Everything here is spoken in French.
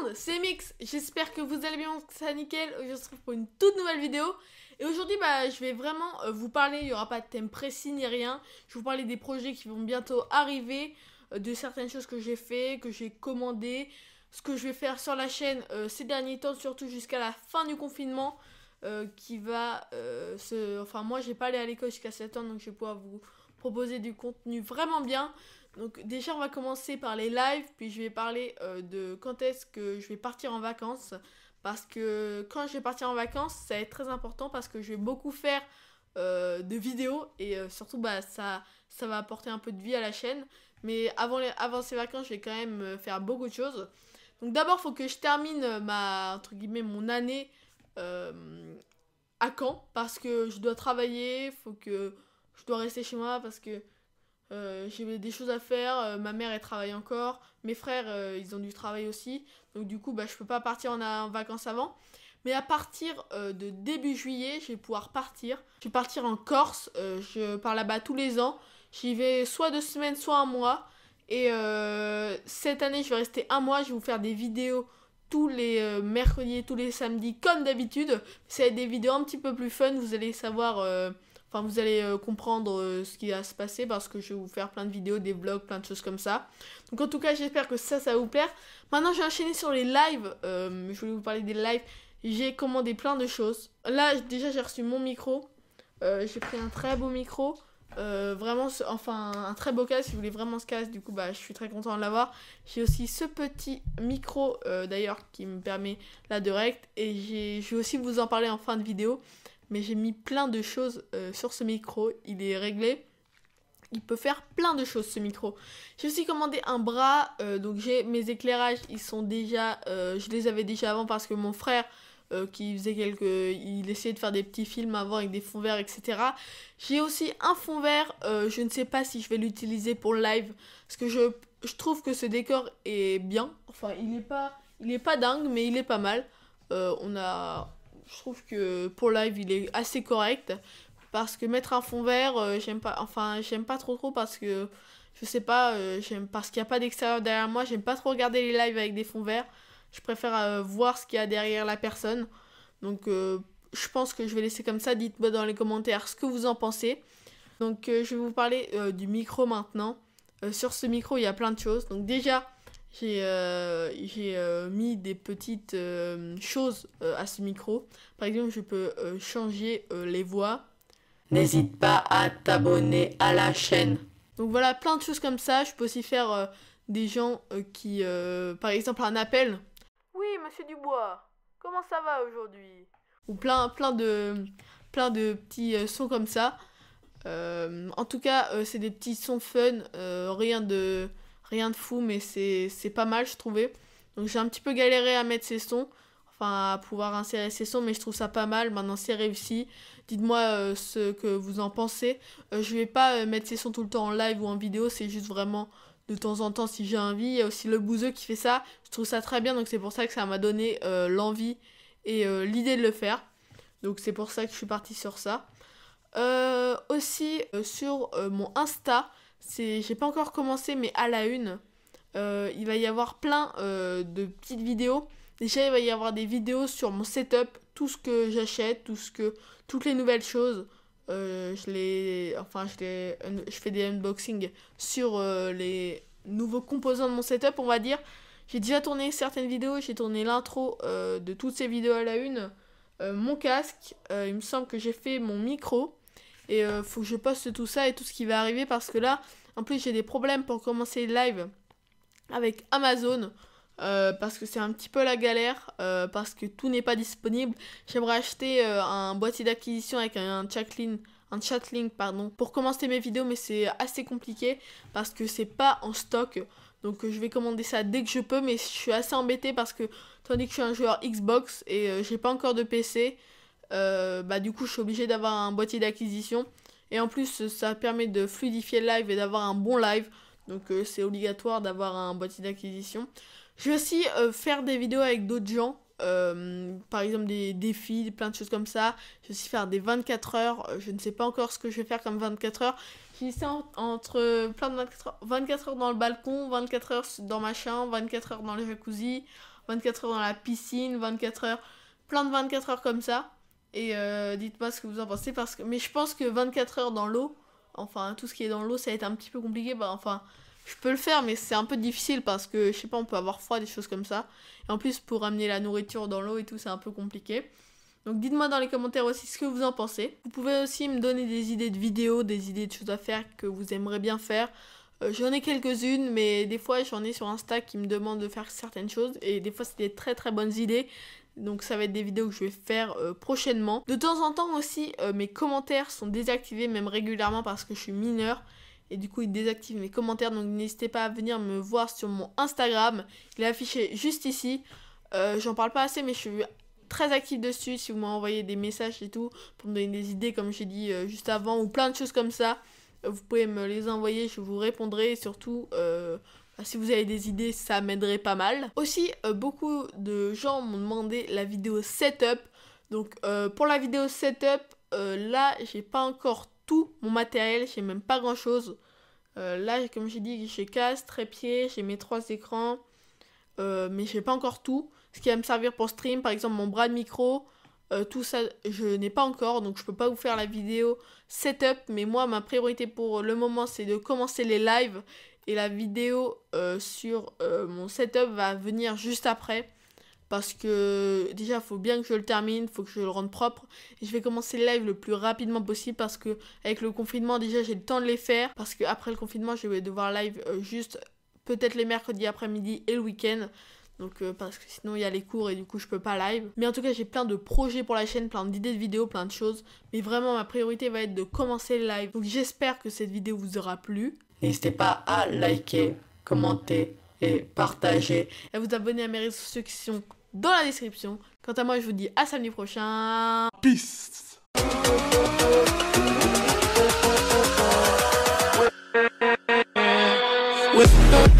monde, c'est Mix, j'espère que vous allez bien, que ça va nickel. Aujourd'hui on se retrouve pour une toute nouvelle vidéo. Et aujourd'hui je vais vraiment vous parler, il n'y aura pas de thème précis ni rien. Je vais vous parler des projets qui vont bientôt arriver, de certaines choses que j'ai fait, que j'ai commandé, ce que je vais faire sur la chaîne ces derniers temps, surtout jusqu'à la fin du confinement. Qui va Enfin moi j'ai pas allé à l'école jusqu'à 7 ans, donc je vais pouvoir vous proposer du contenu vraiment bien. Donc déjà on va commencer par les lives, puis je vais parler de quand est-ce que je vais partir en vacances. Parce que quand je vais partir en vacances, ça va être très important parce que je vais beaucoup faire de vidéos. Et surtout ça va apporter un peu de vie à la chaîne. Mais avant ces vacances, je vais quand même faire beaucoup de choses. Donc d'abord il faut que je termine entre guillemets mon année à Caen, parce que je dois travailler, je dois rester chez moi parce que j'ai des choses à faire. Ma mère elle travaille encore, mes frères ils ont dû travailler aussi, donc du coup je peux pas partir en vacances avant. Mais à partir de début juillet, je vais pouvoir partir. Je vais partir en Corse, je pars là-bas tous les ans. J'y vais soit 2 semaines, soit un mois. Et cette année, je vais rester un mois. Je vais vous faire des vidéos tous les mercredis et tous les samedis, comme d'habitude. Ça va être des vidéos un petit peu plus fun. Vous allez savoir, vous allez comprendre ce qui va se passer parce que je vais vous faire plein de vidéos, des vlogs, plein de choses comme ça. Donc en tout cas, j'espère que ça va vous plaire. Maintenant, je vais enchaîner sur les lives. Je voulais vous parler des lives. J'ai commandé plein de choses. Là, déjà, j'ai reçu mon micro. J'ai pris un très beau micro. Vraiment, un très beau casque. Si vous voulez vraiment ce casque, du coup, je suis très content de l'avoir. J'ai aussi ce petit micro, d'ailleurs, qui me permet là de rect. Et je vais aussi vous en parler en fin de vidéo. Mais j'ai mis plein de choses sur ce micro. Il est réglé. Il peut faire plein de choses, ce micro. J'ai aussi commandé un bras. Donc j'ai mes éclairages. Ils sont déjà... je les avais déjà avant parce que mon frère... il essayait de faire des petits films avant avec des fonds verts, etc. J'ai aussi un fond vert. Je ne sais pas si je vais l'utiliser pour le live. Parce que je trouve que ce décor est bien. Enfin, il est pas dingue, mais il est pas mal. Je trouve que pour live, il est assez correct. Parce que mettre un fond vert, j'aime pas. Enfin, j'aime pas trop parce que je sais pas. Parce qu'il n'y a pas d'extérieur derrière moi. J'aime pas trop regarder les lives avec des fonds verts. Je préfère voir ce qu'il y a derrière la personne. Donc je pense que je vais laisser comme ça. Dites-moi dans les commentaires ce que vous en pensez. Donc je vais vous parler du micro maintenant. Sur ce micro, il y a plein de choses. Donc déjà, j'ai mis des petites choses à ce micro. Par exemple, je peux changer les voix. N'hésite pas à t'abonner à la chaîne. Donc voilà, plein de choses comme ça. Je peux aussi faire des gens qui... par exemple, un appel. Oui, monsieur Dubois, comment ça va aujourd'hui? Ou plein de petits sons comme ça. En tout cas, c'est des petits sons fun. Rien de fou, mais c'est pas mal, je trouvais. Donc j'ai un petit peu galéré à mettre ces sons. Enfin, à pouvoir insérer ces sons, mais je trouve ça pas mal. Maintenant, c'est réussi. Dites-moi ce que vous en pensez. Je vais pas mettre ces sons tout le temps en live ou en vidéo. C'est juste vraiment de temps en temps si j'ai envie. Il y a aussi le Bouzeux qui fait ça. Je trouve ça très bien. Donc, c'est pour ça que ça m'a donné l'envie et l'idée de le faire. Donc, c'est pour ça que je suis partie sur ça. Aussi, sur mon Insta, j'ai pas encore commencé, mais à la une, il va y avoir plein de petites vidéos. Déjà, il va y avoir des vidéos sur mon setup, tout ce que j'achète, toutes les nouvelles choses. Je fais des unboxings sur les nouveaux composants de mon setup, on va dire. J'ai déjà tourné certaines vidéos, j'ai tourné l'intro de toutes ces vidéos à la une. Mon casque, il me semble que j'ai fait mon micro. Et faut que je poste tout ça et tout ce qui va arriver parce que là, en plus, j'ai des problèmes pour commencer le live avec Amazon. Parce que c'est un petit peu la galère, parce que tout n'est pas disponible. J'aimerais acheter un boîtier d'acquisition avec un chatlink, pour commencer mes vidéos, mais c'est assez compliqué parce que c'est pas en stock. Donc je vais commander ça dès que je peux, mais je suis assez embêtée parce que tandis que je suis un joueur Xbox et j'ai pas encore de PC, du coup je suis obligée d'avoir un boîtier d'acquisition. Et en plus ça permet de fluidifier le live et d'avoir un bon live. Donc c'est obligatoire d'avoir un boîtier d'acquisition. Je vais aussi faire des vidéos avec d'autres gens. par exemple des défis, plein de choses comme ça. Je vais aussi faire des 24 heures. Je ne sais pas encore ce que je vais faire comme 24 heures. J'ai ça entre plein de 24 heures. 24 heures dans le balcon, 24 heures dans ma chambre, 24 heures dans le jacuzzi, 24 heures dans la piscine, 24 heures, plein de 24 heures comme ça. Et dites-moi ce que vous en pensez. Mais je pense que 24 heures dans l'eau, enfin tout ce qui est dans l'eau, ça va être un petit peu compliqué. Enfin, je peux le faire, mais c'est un peu difficile parce que, je sais pas, on peut avoir froid, des choses comme ça. Et en plus, pour amener la nourriture dans l'eau et tout, c'est un peu compliqué. Donc dites-moi dans les commentaires aussi ce que vous en pensez. Vous pouvez aussi me donner des idées de vidéos, des idées de choses à faire que vous aimeriez bien faire. J'en ai quelques-unes, mais des fois j'en ai sur Insta qui me demandent de faire certaines choses. Et des fois c'est des très très bonnes idées. Donc ça va être des vidéos que je vais faire prochainement. De temps en temps aussi, mes commentaires sont désactivés, même régulièrement parce que je suis mineure. Et du coup, ils désactivent mes commentaires. Donc n'hésitez pas à venir me voir sur mon Instagram. Il est affiché juste ici. J'en parle pas assez, mais je suis très active dessus. Si vous m'envoyez des messages et tout, pour me donner des idées, comme j'ai dit juste avant, ou plein de choses comme ça, vous pouvez me les envoyer, je vous répondrai. Et surtout, si vous avez des idées, ça m'aiderait pas mal. Aussi, beaucoup de gens m'ont demandé la vidéo setup. Donc, pour la vidéo setup, là, j'ai pas encore tout mon matériel, j'ai même pas grand chose. Là, comme j'ai dit, j'ai casque, trépied, j'ai mes 3 écrans, mais j'ai pas encore tout. Ce qui va me servir pour stream, par exemple mon bras de micro, tout ça, je n'ai pas encore, donc je peux pas vous faire la vidéo setup. Mais moi, ma priorité pour le moment, c'est de commencer les lives. Et la vidéo sur mon setup va venir juste après. Parce que déjà, il faut bien que je le termine, il faut que je le rende propre. Et je vais commencer le live le plus rapidement possible parce que avec le confinement, déjà, j'ai le temps de les faire. Parce qu'après le confinement, je vais devoir live juste peut-être les mercredis après-midi et le week-end. Donc parce que sinon, il y a les cours et du coup, je peux pas live. Mais en tout cas, j'ai plein de projets pour la chaîne, plein d'idées de vidéos, plein de choses. Mais vraiment, ma priorité va être de commencer le live. Donc j'espère que cette vidéo vous aura plu. N'hésitez pas à liker, commenter et partager. Et à vous abonner à mes réseaux sociaux qui sont dans la description. Quant à moi, je vous dis à samedi prochain. Peace. With